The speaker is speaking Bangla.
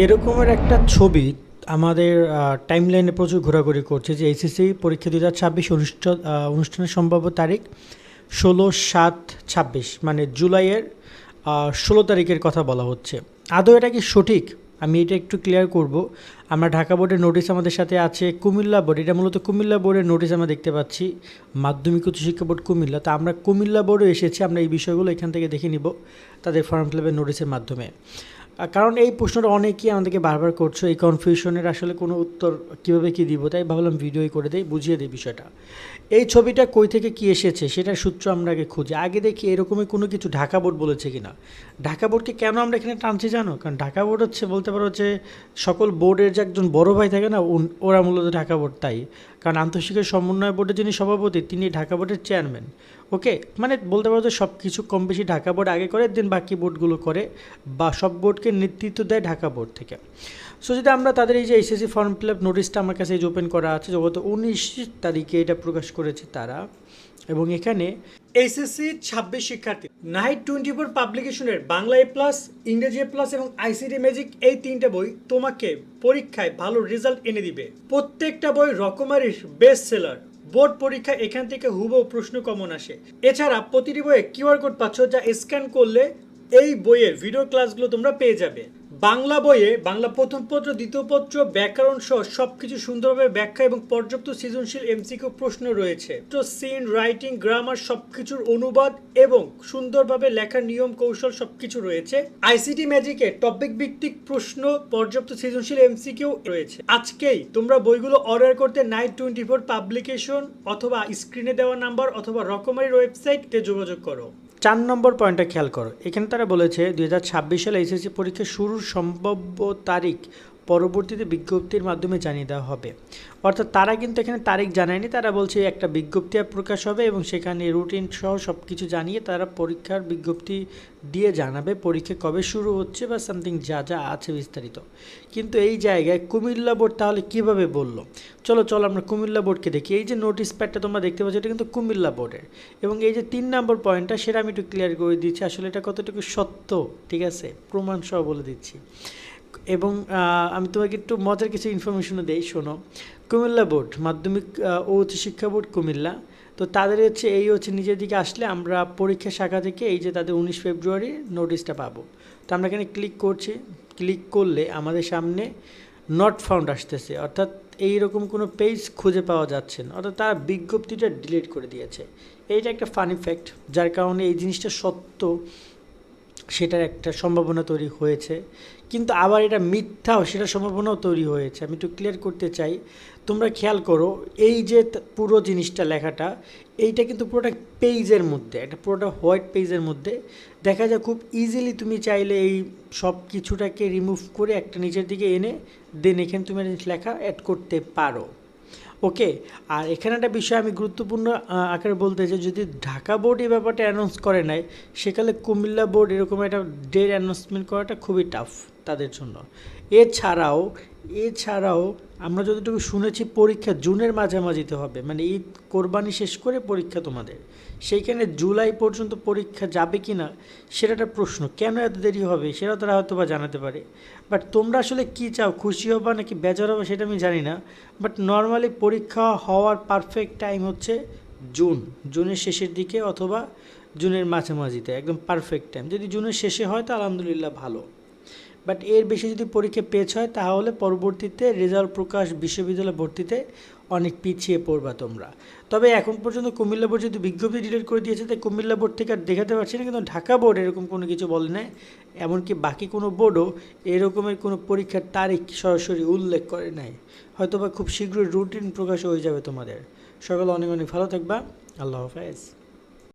এরকমের একটা ছবি আমাদের টাইমলাইনে প্রচুর ঘোরাঘুরি করছে যে এইচএসসি পরীক্ষা 2026 অনুষ্ঠানের সম্ভাব্য তারিখ 16/7/26, মানে জুলাইয়ের 16 তারিখের কথা বলা হচ্ছে। আদৌ এটা কি সঠিক? আমি এটা একটু ক্লিয়ার করব। আমরা ঢাকা বোর্ডের নোটিশ আমাদের সাথে আছে, কুমিল্লা বোর্ড, এটা মূলত কুমিল্লা বোর্ডের নোটিশ আমরা দেখতে পাচ্ছি, মাধ্যমিক উচ্চশিক্ষা বোর্ড কুমিল্লা। তো আমরা কুমিল্লা বোর্ডও এসেছি, আমরা এই বিষয়গুলো এখান থেকে দেখে নিব তাদের ফর্ম ফিল আপের নোটিশের মাধ্যমে। কারণ এই প্রশ্নটা অনেকেই আমাদেরকে বারবার করছো, এই কনফিউশনের আসলে কোনো উত্তর কীভাবে কী দিব, তাই ভাবলাম ভিডিওই করে দেই, বুঝিয়ে দিই বিষয়টা। এই ছবিটা কই থেকে কি এসেছে সেটার সূত্র আমরা আগে খুঁজি, আগে দেখি এরকমই কোনো কিছু ঢাকা বোর্ড বলেছে কি না। ঢাকা বোর্ডকে কেন আমরা এখানে টানছি জানো? কারণ ঢাকা বোর্ড হচ্ছে বলতে পারো যে সকল বোর্ডের যে একজন বড় ভাই থাকে না, ওরা মূলত ঢাকা বোর্ড। তাই কারণ আন্তঃশিক্ষা সমন্বয় বোর্ডের যিনি সভাপতি তিনি ঢাকা বোর্ডের চেয়ারম্যান। ওকে, মানে বলতে পারো যে সব কিছু কম বেশি ঢাকা বোর্ড আগে করে, দেন বাকি বোর্ডগুলো করে, বা সব বোর্ডকে নেতৃত্ব দেয় ঢাকা বোর্ড থেকে। সো যদি আমরা তাদের এই যে এইচএসসি ফর্ম ফিল আপ নোটিশটা আমার কাছে এই যে ওপেন করা আছে, গত 19 তারিখে এটা প্রকাশ করেছে তারা, এবং এখানে এইচএসসি 26 শিক্ষার্থী নাইট 24 পাবলিকেশনের বাংলা A+, ইংরেজি A+, এবং আইসিটি ম্যাজিক, এই 3টে বই তোমাকে পরীক্ষায় ভালো রেজাল্ট এনে দিবে। প্রত্যেকটা বই রকমারির বেস্ট সেলার। বোর্ড পরীক্ষা এখান থেকে হুবহু প্রশ্ন কমন আসে। এছাড়া প্রতিটি বইয়ে কিউআর কোড পাচ্ছ, যা স্ক্যান করলে এই বইয়ের ভিডিও ক্লাসগুলো তোমরা পেয়ে যাবে। বাংলা বইয়ে বাংলা প্রথম পত্র, দ্বিতীয় পত্র, ব্যাকরণ সহ সবকিছু সুন্দরভাবে ব্যাখ্যা এবং পর্যাপ্ত সৃজনশীল এমসিকিউ প্রশ্ন রয়েছে। তো সিন, রাইটিং, গ্রামার সবকিছুর অনুবাদ এবং সুন্দরভাবে লেখার নিয়ম কৌশল সবকিছু রয়েছে। আইসিটি ম্যাজিকে টপিক ভিত্তিক প্রশ্ন, পর্যাপ্ত সৃজনশীল এমসিকিউ রয়েছে। আজকেই তোমরা বইগুলো অর্ডার করতে নাইট 24 পাবলিকেশন অথবা স্ক্রিনে দেওয়া নাম্বার অথবা রকমারির ওয়েবসাইটে যোগাযোগ করো। 4 নম্বর পয়েন্টটা খেয়াল করো, এখানে তারা বলেছে 2026 সালে এইচএসসি পরীক্ষা শুরুর সম্ভাব্য তারিখ পরবর্তীতে বিজ্ঞপ্তির মাধ্যমে জানিয়ে দেওয়া হবে। অর্থাৎ তারা কিন্তু এখানে তারিখ জানায়নি, তারা বলছে একটা বিজ্ঞপ্তি প্রকাশ হবে এবং সেখানে রুটিন সহ সব কিছু জানিয়ে তারা পরীক্ষার বিজ্ঞপ্তি দিয়ে জানাবে পরীক্ষা কবে শুরু হচ্ছে বা সামথিং যা যা আছে বিস্তারিত। কিন্তু এই জায়গায় কুমিল্লা বোর্ড তাহলে কিভাবে বললো? চলো আমরা কুমিল্লা বোর্ডকে দেখি। এই যে নোটিশ প্যাডটা তোমরা দেখতে পাচ্ছ, এটা কিন্তু কুমিল্লা বোর্ডের। এবং এই যে 3 নম্বর পয়েন্টটা, সেটা আমি একটু ক্লিয়ার করে দিচ্ছি আসলে এটা কতটুকু সত্য, ঠিক আছে, প্রমাণ সহ বলে দিচ্ছি। এবং আমি তোমাকে একটু মজার কিছু ইনফরমেশনও দেই, শোনো। কুমিল্লা বোর্ড, মাধ্যমিক ও উচ্চশিক্ষা বোর্ড কুমিল্লা, তো তাদের হচ্ছে এই হচ্ছে নিজের দিকে আসলে আমরা পরীক্ষা শাখা থেকে এই যে তাদের 19 ফেব্রুয়ারি নোটিশটা পাবো। তো আমরা এখানে ক্লিক করছি, ক্লিক করলে আমাদের সামনে নট ফাউন্ড আসতেছে, অর্থাৎ এইরকম কোনো পেজ খুঁজে পাওয়া যাচ্ছে না, অর্থাৎ তারা বিজ্ঞপ্তিটা ডিলিট করে দিয়েছে। এইটা একটা ফানি ফ্যাক্ট, যার কারণে এই জিনিসটা সত্য সেটার একটা সম্ভাবনা তৈরি হয়েছে, কিন্তু আবার এটা মিথ্যাও সেটার সম্ভাবনাও তৈরি হয়েছে। আমি একটু ক্লিয়ার করতে চাই, তোমরা খেয়াল করো এই যে পুরো জিনিসটা লেখাটা, এইটা কিন্তু পুরোটা পেজের মধ্যে, একটা পুরোটা হোয়াইট পেজের মধ্যে দেখা যায়। খুব ইজিলি তুমি চাইলে এই সব কিছুটাকে রিমুভ করে একটা নিচের দিকে এনে দেন এখানে তুমি লেখা অ্যাড করতে পারো। ওকে, আর এখানে একটা বিষয় আমি গুরুত্বপূর্ণ আকারে বলতে চাই, যদি ঢাকা বোর্ড এই ব্যাপারটা অ্যানাউন্স করে নাই, সেকালে কুমিল্লা বোর্ড এরকম একটা ডেট অ্যানাউন্সমেন্ট করাটা খুবই টাফ তাদের জন্য। এছাড়াও আমরা যতটুকু শুনেছি পরীক্ষা জুনের মাঝামাঝিতে হবে, মানে ঈদ কোরবানি শেষ করে পরীক্ষা তোমাদের, সেইখানে জুলাই পর্যন্ত পরীক্ষা যাবে কি না সেটা একটা প্রশ্ন। কেন এত দেরি হবে সেটা তারা হয়তো বা জানাতে পারে, বাট তোমরা আসলে কী চাও, খুশি হবা নাকি বেজার হবে সেটা আমি জানি না। বাট নর্মালি পরীক্ষা হওয়ার পারফেক্ট টাইম হচ্ছে জুনের শেষের দিকে অথবা জুনের মাঝামাঝিতে, একদম পারফেক্ট টাইম। যদি জুনের শেষে হয় তো আলহামদুলিল্লাহ ভালো, বাট এর বেশি যদি পরীক্ষা পেছ হয় তাহলে পরবর্তীতে রেজাল্ট প্রকাশ, বিশ্ববিদ্যালয় ভর্তিতে অনেক পিছিয়ে পড়বা তোমরা। তবে এখন পর্যন্ত কুমিল্লা বোর্ড যদি বিজ্ঞপ্তি ডিলিট করে দিয়েছে, তাই কুমিল্লা বোর্ড থেকে আর দেখাতে পারছি না, কিন্তু ঢাকা বোর্ড এরকম কোনো কিছু বলে না। এমনকি বাকি কোনো বোর্ডও এরকমের কোনো পরীক্ষার তারিখ সরাসরি উল্লেখ করে নাই। হয়তো বা খুব শীঘ্রই রুটিন প্রকাশ হয়ে যাবে তোমাদের। সকলে অনেক অনেক ভালো থাকবা। আল্লাহ হাফেজ।